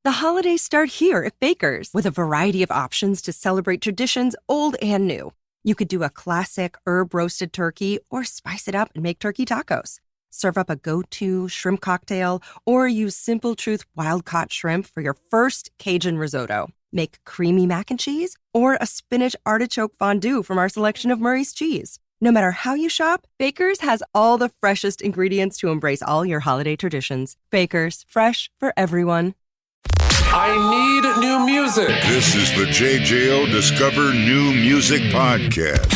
The holidays start here at Baker's with a variety of options to celebrate traditions old and new. You could do a classic herb-roasted turkey or spice it up and make turkey tacos. Serve up a go-to shrimp cocktail or use Simple Truth wild-caught shrimp for your first Cajun risotto. Make creamy mac and cheese or a spinach artichoke fondue from our selection of Murray's cheese. No matter how you shop, Baker's has all the freshest ingredients to embrace all your holiday traditions. Baker's, fresh for everyone. I need new music. This is the JJO Discover New Music Podcast.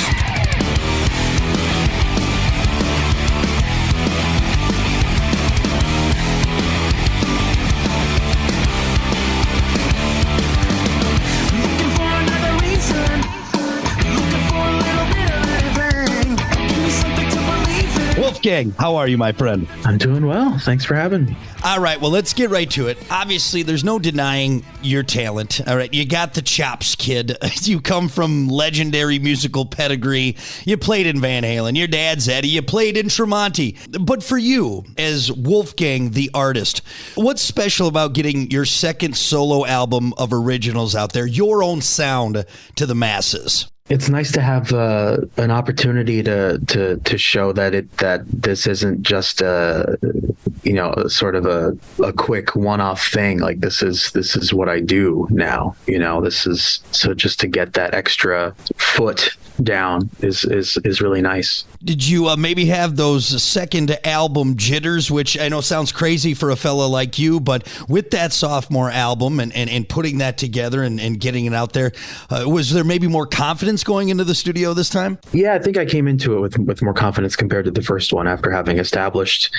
Wolfgang, how are you, my friend? I'm doing well. Thanks for having me. All right, well, let's get right to it. Obviously, there's no denying your talent. All right, you got the chops, kid. You come from legendary musical pedigree. You played in Van Halen. Your dad's Eddie. You played in Tremonti. But for you, as Wolfgang the artist, what's special about getting your second solo album of originals out there, your own sound to the masses? It's nice to have an opportunity to show that this isn't just sort of a quick one-off thing. Like this is what I do now. This is so just to get that extra foot down is really nice. Did you maybe have those second album jitters, which I know sounds crazy for a fella like you, but with that sophomore album and putting that together and getting it out there, was there maybe more confidence going into the studio this time? Yeah, I think I came into it with more confidence compared to the first one after having established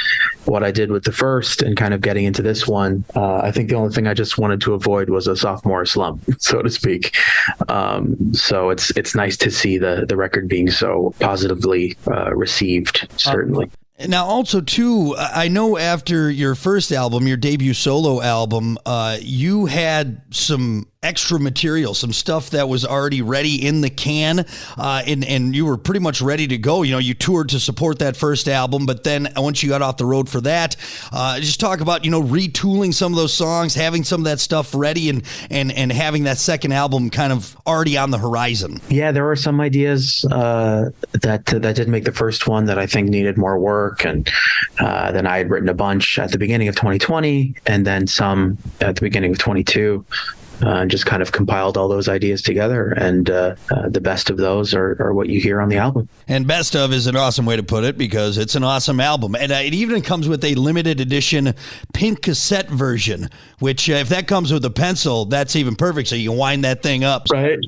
what I did with the first and kind of getting into this one. I think the only thing I just wanted to avoid was a sophomore slump, so to speak. So it's nice to see the record being so positively received, certainly. Now, also, too, I know after your first album, your debut solo album, you had some extra material, some stuff that was already ready in the can, and you were pretty much ready to go. You toured to support that first album, but then once you got off the road for that, just talk about, retooling some of those songs, having some of that stuff ready and having that second album kind of already on the horizon. Yeah, there were some ideas that didn't make the first one that I think needed more work, and then I had written a bunch at the beginning of 2020 and then some at the beginning of 22. Just kind of compiled all those ideas together, and the best of those are what you hear on the album. And best of is an awesome way to put it because it's an awesome album. And it even comes with a limited edition pink cassette version, which if that comes with a pencil, that's even perfect. So you can wind that thing up. Right.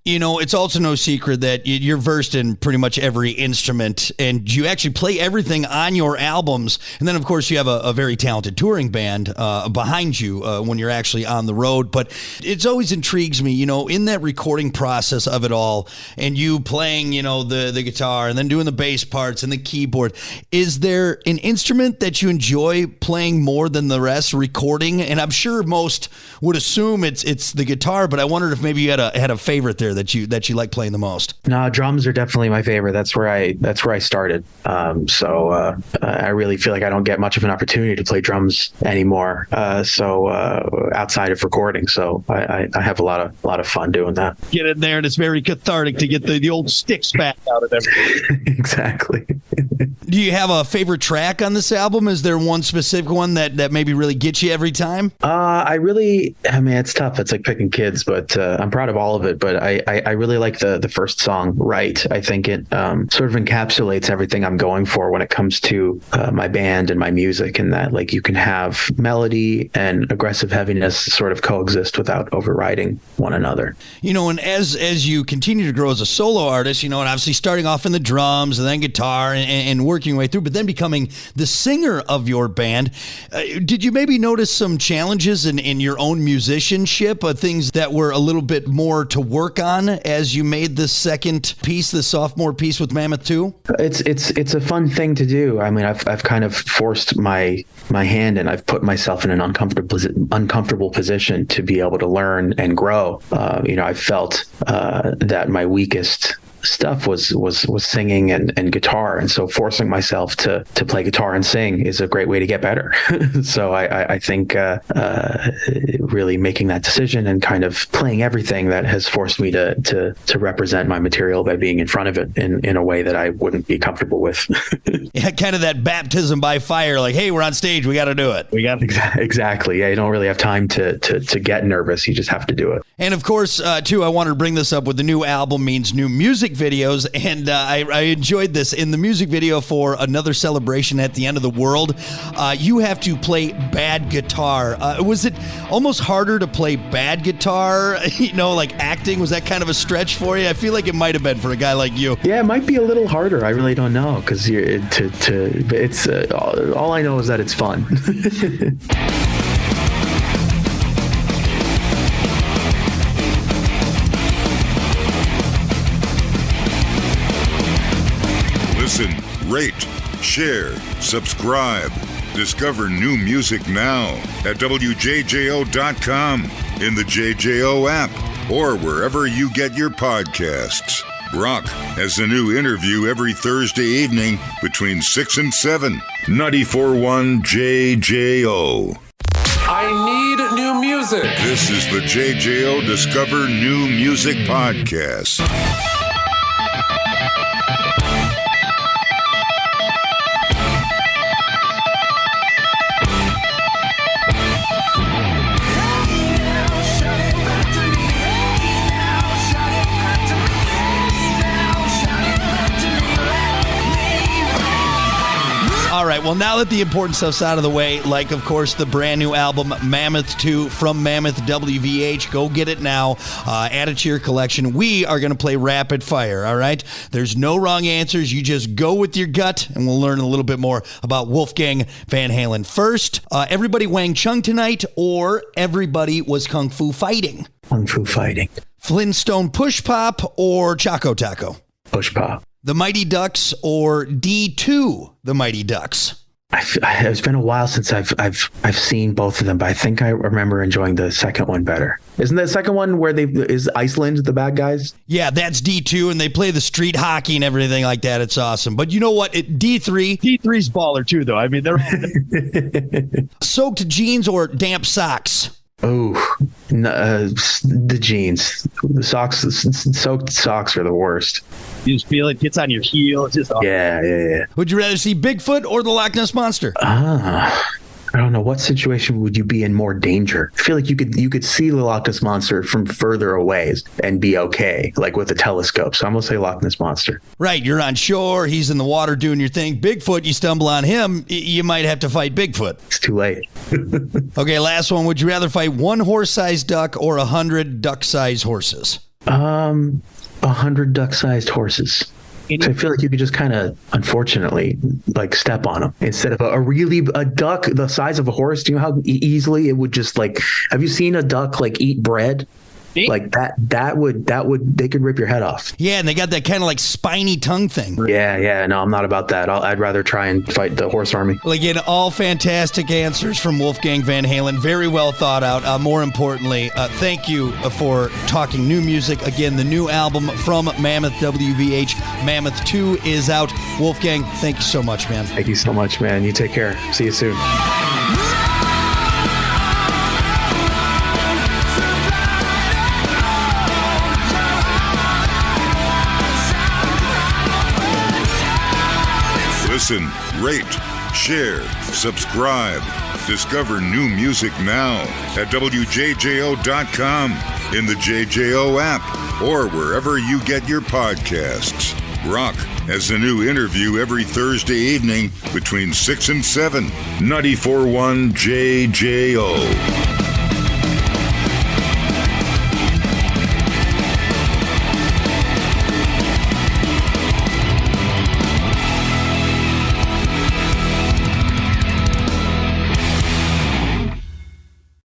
It's also no secret that you're versed in pretty much every instrument, and you actually play everything on your albums. And then, of course, you have a very talented touring band behind you when you're actually on the road. But it's always intrigues me, in that recording process of it all, and you playing, the guitar and then doing the bass parts and the keyboard. Is there an instrument that you enjoy playing more than the rest, recording? And I'm sure most would assume it's the guitar, but I wondered if maybe you had a favorite there that you like playing the most. No, drums are definitely my favorite. That's where I started. So I really feel like I don't get much of an opportunity to play drums anymore. Outside of recording, so I have a lot of fun doing that. Get in there, and it's very cathartic to get the old sticks back out of everything. Exactly. Do you have a favorite track on this album? Is there one specific one that maybe really gets you every time? It's tough. It's like picking kids, but I'm proud of all of it. But I really like the first song, Right. I think it sort of encapsulates everything I'm going for when it comes to my band and my music, and that like you can have melody and aggressive heaviness sort of coexist without overriding one another. And as you continue to grow as a solo artist, and obviously starting off in the drums and then guitar and working your way through, but then becoming the singer of your band, did you maybe notice some challenges in your own musicianship, things that were a little bit more to work on as you made this second piece, the sophomore piece with Mammoth II? It's a fun thing to do. I mean, I've kind of forced my hand, and I've put myself in an uncomfortable position to be able to learn and grow. I felt that my weakest stuff was singing and guitar. And so forcing myself to play guitar and sing is a great way to get better. So I think really making that decision and kind of playing everything that has forced me to represent my material by being in front of it in a way that I wouldn't be comfortable with. Yeah, kind of that baptism by fire, like, hey, we're on stage, we got to do it. Exactly. Yeah, you don't really have time to get nervous. You just have to do it. And of course, too, I wanted to bring this up with the new album means new music videos. And I enjoyed this. In the music video for Another Celebration at the End of the World, you have to play bad guitar. Was it almost harder to play bad guitar? Like acting, was that kind of a stretch for you? I feel like it might have been for a guy like you. Yeah, it might be a little harder. I really don't know, because it's all I know is that it's fun. Listen, rate, share, subscribe. Discover new music now at WJJO.com, in the JJO app, or wherever you get your podcasts. Brock has a new interview every Thursday evening between 6 and 7. 94.1 JJO. I need new music. This is the JJO Discover New Music Podcast. All right, well, now that the important stuff's out of the way, like, of course, the brand new album, Mammoth II from Mammoth WVH, go get it now. Add it to your collection. We are going to play rapid fire, all right? There's no wrong answers. You just go with your gut, and we'll learn a little bit more about Wolfgang Van Halen. First, everybody Wang Chung tonight, or everybody was Kung Fu fighting? Kung Fu fighting. Flintstone Push Pop or Choco Taco? Push Pop. The Mighty Ducks or D2, The Mighty Ducks? It's been a while since I've seen both of them, but I think I remember enjoying the second one better. Isn't the second one where is Iceland the bad guys? Yeah, that's D2, and they play the street hockey and everything like that. It's awesome. But you know what? D3's baller too, though. I mean, they're all soaked jeans or damp socks? Oh, the jeans. The socks, soaked socks are the worst. You just feel it gets on your heel. It's just awesome. Yeah. Would you rather see Bigfoot or the Loch Ness Monster? I don't know. What situation would you be in more danger? I feel like you could see the Loch Ness Monster from further away and be okay, like with a telescope. So I'm going to say Loch Ness Monster. Right. You're on shore. He's in the water doing your thing. Bigfoot, you stumble on him, you might have to fight Bigfoot. It's too late. Okay, last one. Would you rather fight one horse-sized duck or 100 duck-sized horses? 100 duck-sized horses. So I feel like you could just kind of, unfortunately, like step on them instead of a duck the size of a horse. Do you know how easily it would just have you seen a duck eat bread? Like that would they could rip your head off. Yeah, and they got that kind of spiny tongue thing. Yeah. No, I'm not about that. I'd rather try and fight the horse army. Well, again, all fantastic answers from Wolfgang Van Halen. Very well thought out. More importantly, thank you for talking new music. Again, the new album from Mammoth WVH, Mammoth II, is out. Wolfgang, thank you so much, man. Thank you so much, man. You take care. See you soon. Listen, rate, share, subscribe. Discover new music now at WJJO.com, in the JJO app, or wherever you get your podcasts. Brock has a new interview every Thursday evening between 6 and 7. 94.1 JJO.